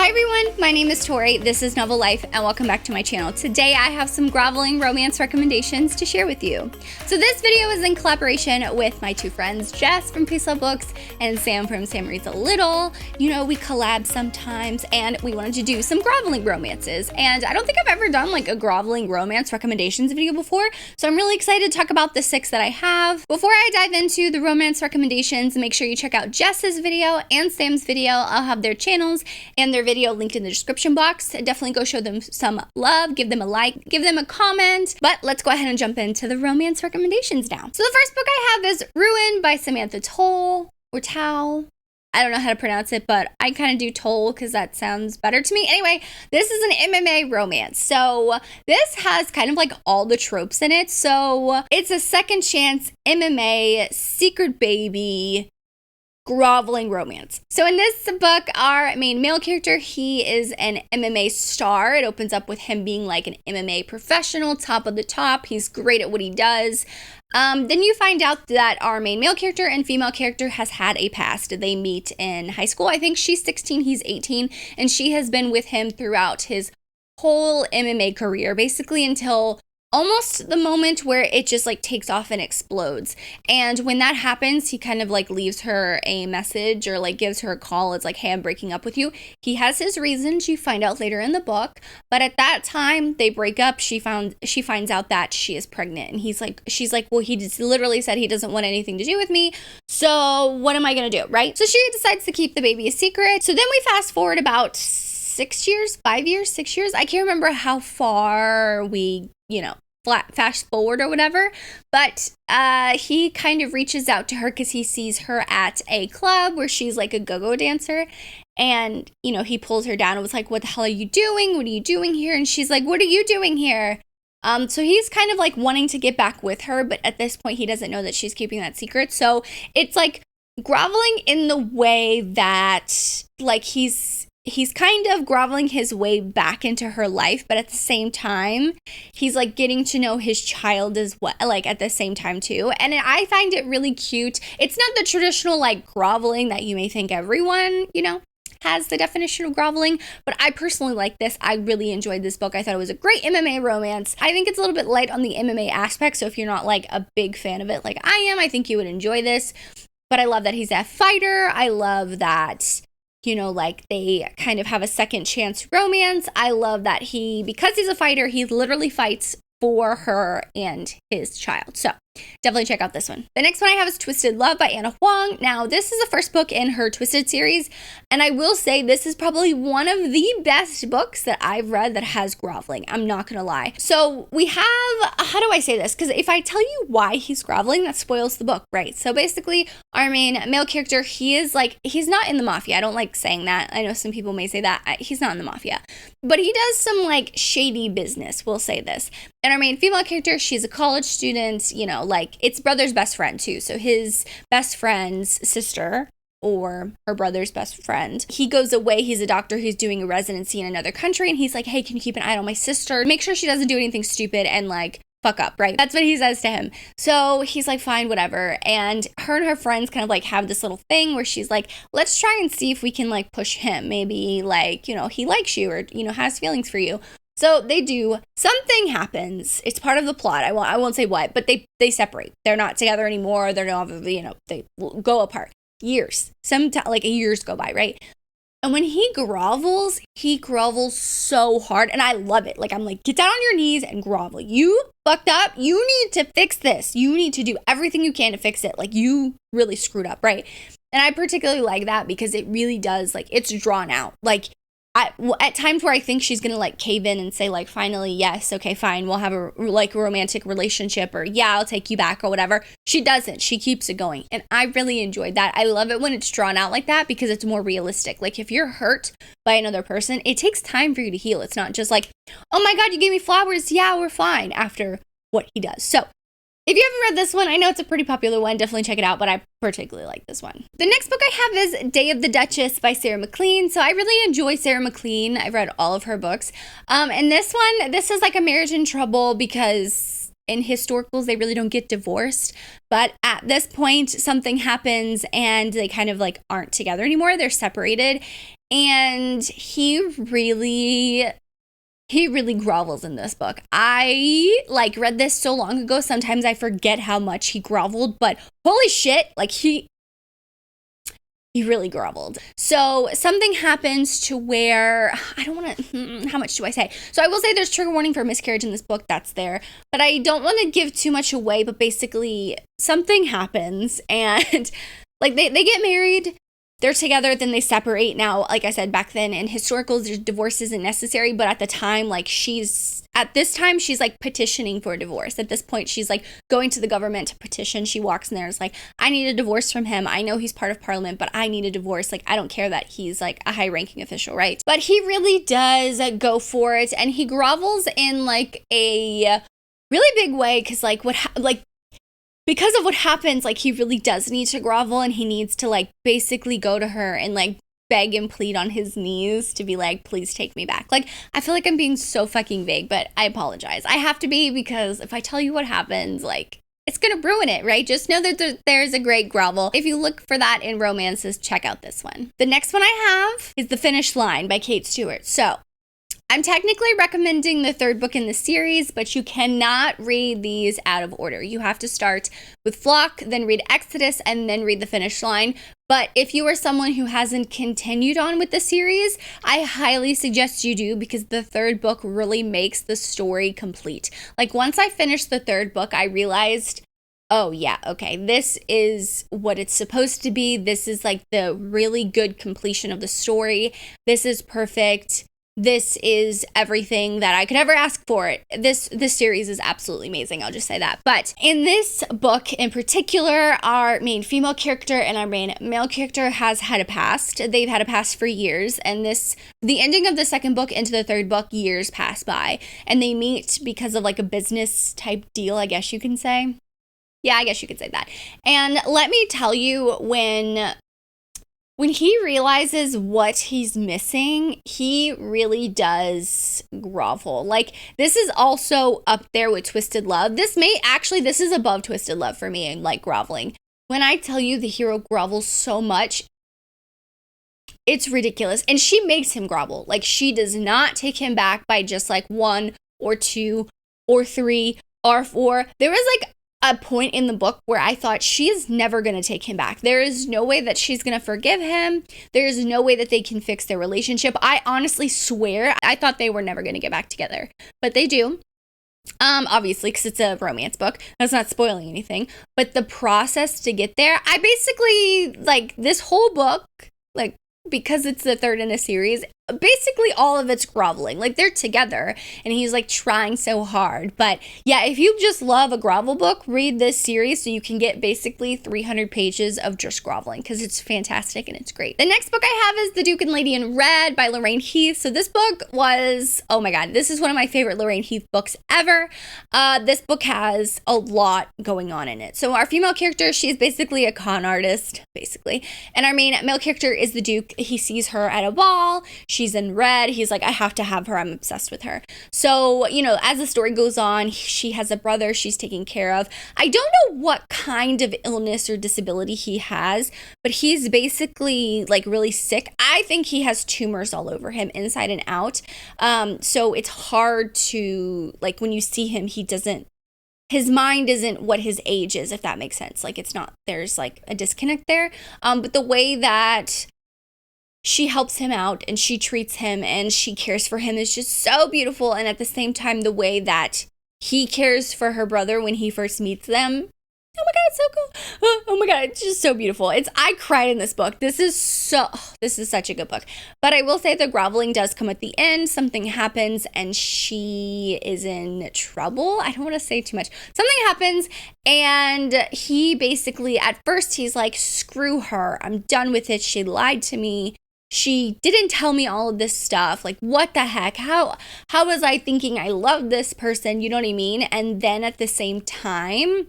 Hi everyone, my name is Tori, this is Novel Life, and welcome back to my channel. Today I have some groveling romance recommendations to share with you. So this video is in collaboration with my two friends, Jess from Peace Love Books and Sam from Sam Reads a Little. You know, we collab sometimes, and we wanted to do some groveling romances. And I don't think I've ever done like a groveling romance recommendations video before, so I'm really excited to talk about the 6 that I have. Before I dive into the romance recommendations, make sure you check out Jess's video and Sam's video. I'll have their channels and their video linked in the description box. Definitely go show them some love, give them a like, give them a comment. But let's go ahead and jump into the romance recommendations now. So the first book I have is Ruin by Samantha Toll, or Tao. I don't know how to pronounce it, but I kind of do Toll because that sounds better to me. Anyway, this is an MMA romance. So this has kind of like all the tropes in it. So it's a second chance MMA secret baby groveling romance. So in this book, our main male character, he is an MMA star. It opens up with him being like an MMA professional, top of the top. He's great at what he does. Then you find out that our main male character and female character has had a past. They meet in high school. I think she's 16, he's 18, and she has been with him throughout his whole MMA career, basically until almost the moment where it just like takes off and explodes. And when that happens, he kind of like leaves her a message or like gives her a call. It's like, hey, I'm breaking up with you. He has his reasons, you find out later in the book. But at that time they break up, she finds out that she is pregnant. And she's like, well, he just literally said he doesn't want anything to do with me. So what am I gonna do, right? So she decides to keep the baby a secret. So then we fast forward about 6 years, 5 years, 6 years. I can't remember how far we, fast forward or whatever, but he kind of reaches out to her because he sees her at a club where she's like a go-go dancer, and he pulls her down and was like, what the hell are you doing? What are you doing here? And she's like, what are you doing here? So he's kind of like wanting to get back with her, but at this point he doesn't know that she's keeping that secret. So it's like groveling in the way that like he's kind of groveling his way back into her life, but at the same time, he's like getting to know his child as well, like at the same time too. And I find it really cute. It's not the traditional like groveling that you may think everyone, has the definition of groveling, but I personally like this. I really enjoyed this book. I thought it was a great MMA romance. I think it's a little bit light on the MMA aspect, so if you're not like a big fan of it like I am, I think you would enjoy this. But I love that he's a fighter. I love that like they kind of have a second chance romance. I love that because he's a fighter, he literally fights for her and his child. So definitely check out this one. The next one I have is Twisted Love by Anna Huang. Now, this is the first book in her Twisted series, and I will say this is probably one of the best books that I've read that has groveling. I'm not gonna lie. So we have, how do I say this? Because if I tell you why he's groveling, that spoils the book, right? So basically, our main male character, he's not in the mafia. I don't like saying that. I know some people may say that. He's not in the mafia. But he does some like shady business, we'll say this. And our main female character, she's a college student, like it's brother's best friend too. So his best friend's sister, or her brother's best friend, he goes away. He's a doctor who's doing a residency in another country, and he's like, hey, can you keep an eye on my sister? Make sure she doesn't do anything stupid and like fuck up, right? That's what he says to him. So he's like, fine, whatever. And her friends kind of like have this little thing where she's like, let's try and see if we can like push him. Maybe like, he likes you or, has feelings for you. So they do. Something happens. It's part of the plot. I won't say what, but they separate. They're not together anymore. They're not, they go apart. Years. Like years go by, right? And when he grovels so hard, and I love it. Like, I'm like, get down on your knees and grovel. You fucked up. You need to fix this. You need to do everything you can to fix it. Like, you really screwed up, right? And I particularly like that because it really does, like, it's drawn out. Like, at times where I think she's gonna like cave in and say like, finally, yes, okay, fine, we'll have a like romantic relationship, or yeah, I'll take you back or whatever. She doesn't. She keeps it going, and I really enjoyed that. I love it when it's drawn out like that because it's more realistic. Like if you're hurt by another person, it takes time for you to heal. It's not just like, oh my god, you gave me flowers, yeah, we're fine, after what he does. So if you haven't read this one, I know it's a pretty popular one. Definitely check it out, but I particularly like this one. The next book I have is Day of the Duchess by Sarah MacLean. So I really enjoy Sarah MacLean. I've read all of her books. And this is like a marriage in trouble because in historicals, they really don't get divorced. But at this point, something happens and they kind of like aren't together anymore. They're separated. And he really grovels in this book. I read this so long ago, sometimes I forget how much he groveled, but holy shit, he really groveled. So something happens to where, I don't want to, how much do I say? So I will say there's trigger warning for miscarriage in this book, that's there, but I don't want to give too much away, but basically something happens and they get married, they're together, then they separate. Now, like I said, back then in historicals, divorce isn't necessary, but at the time, she's petitioning for a divorce. At this point, she's going to the government to petition. She walks in there and is like, I need a divorce from him. I know he's part of parliament, but I need a divorce. I don't care that he's a high ranking official, right? But he really does go for it, and he grovels in a really big way because because of what happens, he really does need to grovel, and he needs to basically go to her and beg and plead on his knees to be please take me back. I feel like I'm being so fucking vague, but I apologize. I have to be, because if I tell you what happens, it's gonna ruin it, right? Just know that there's a great grovel. If you look for that in romances, check out this one. The next one I have is The Finish Line by Kate Stewart. So I'm technically recommending the third book in the series, but you cannot read these out of order. You have to start with Flock, then read Exodus, and then read The Finish Line. But if you are someone who hasn't continued on with the series, I highly suggest you do, because the third book really makes the story complete. Once I finished the third book, I realized, oh yeah, okay, this is what it's supposed to be. This is the really good completion of the story. This is perfect. This is everything that I could ever ask for it. This series is absolutely amazing, I'll just say that. But in this book in particular, our main female character and our main male character has had a past. They've had a past for years, and the ending of the second book into the third book, years pass by, and they meet because of a business type deal, I guess you can say. Yeah, I guess you could say that. And let me tell you, when he realizes what he's missing, he really does grovel. This is also up there with Twisted Love. This is above Twisted Love for me in groveling. When I tell you the hero grovels so much, it's ridiculous. And she makes him grovel. She does not take him back by just one or two or three or four. There was a point in the book where I thought she is never going to take him back. There is no way that she's going to forgive him. There is no way that they can fix their relationship. I honestly swear I thought they were never going to get back together, but they do. Obviously, because it's a romance book. That's not spoiling anything, but the process to get there, I basically this whole book, because it's the third in a series, basically all of it's groveling. They're together and he's trying so hard. But yeah, if you just love a grovel book, read this series so you can get basically 300 pages of just groveling, because it's fantastic and it's great. The next book I have is The Duke and Lady in Red by Lorraine Heath. So this book was, oh my god, this is one of my favorite Lorraine Heath books ever. This book has a lot going on in it. So our female character, she's basically a con artist, basically. And our main male character is the Duke. He sees her at a ball. She's in red. He's I have to have her. I'm obsessed with her. So, as the story goes on, she has a brother she's taking care of. I don't know what kind of illness or disability he has, but he's basically really sick. I think he has tumors all over him, inside and out. So it's hard to, when you see him, his mind isn't what his age is, if that makes sense. It's not, there's a disconnect there. But the way that she helps him out and she treats him and she cares for him is just so beautiful. And at the same time, the way that he cares for her brother when he first meets them, oh my god, it's so cool. Oh my god, it's just so beautiful. I cried in this book. This is such a good book. But I will say the groveling does come at the end. Something happens and she is in trouble. I don't want to say too much. Something happens and he basically, at first he's screw her. I'm done with it. She lied to me. She didn't tell me all of this stuff. What the heck? How was I thinking I loved this person? You know what I mean? And then at the same time,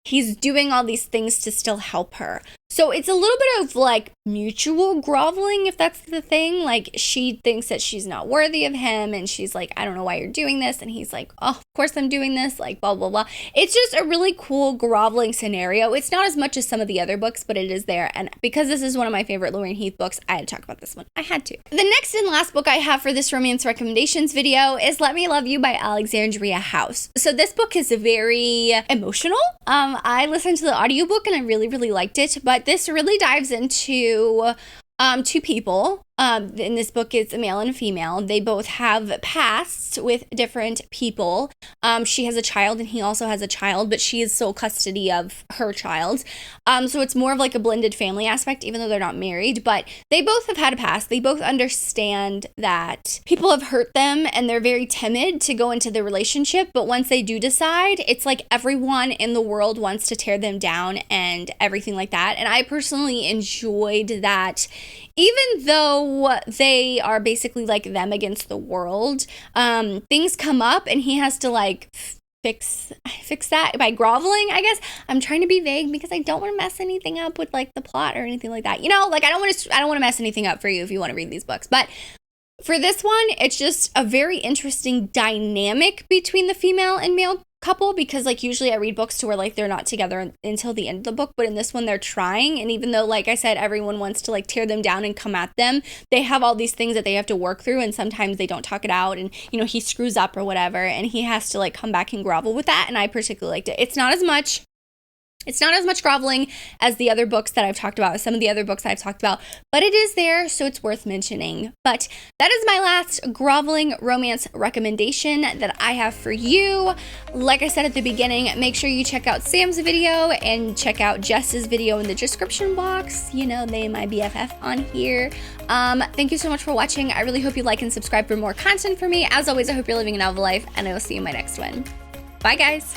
he's doing all these things to still help her. So it's a little bit of like mutual groveling, if that's the thing. Like she thinks that she's not worthy of him, and she's like, I don't know why you're doing this. And he's like, oh, of course I'm doing this, like blah, blah, blah. It's just a really cool groveling scenario. It's not as much as some of the other books, but it is there. And because this is one of my favorite Lorraine Heath books, I had to talk about this one. I had to. The next and last book I have for this romance recommendations video is Let Me Love You by Alexandria House. So this book is very emotional. I listened to the audiobook and I really, really liked it, but this really dives into two people. In this book, it's a male and a female. They both have pasts with different people. She has a child and he also has a child, but she is sole custody of her child. So it's more of like a blended family aspect, even though they're not married, but they both have had a past. They both understand that people have hurt them and they're very timid to go into the relationship. But once they do decide, it's like everyone in the world wants to tear them down and everything like that. And I personally enjoyed that. Even though they are basically like them against the world, things come up and he has to like fix that by groveling, I guess. I'm trying to be vague because I don't want to mess anything up with like the plot or anything like that. You know, like I don't want to mess anything up for you if you want to read these books. But for this one, it's just a very interesting dynamic between the female and male couple, because like usually I read books to where like they're not together until the end of the book, but in this one they're trying, and even though like I said everyone wants to like tear them down and come at them, they have all these things that they have to work through, and sometimes they don't talk it out, and you know he screws up or whatever, and he has to like come back and grovel with that. And I particularly liked it. It's not as much groveling as the other books that I've talked about, some of the other books I've talked about, but it is there, so it's worth mentioning. But that is my last groveling romance recommendation that I have for you. Like I said at the beginning, make sure you check out Sam's video and check out Jess's video in the description box. You know, they my BFF on here. Thank you so much for watching. I really hope you like and subscribe for more content for me. As always, I hope you're living a novel life, and I will see you in my next one. Bye, guys.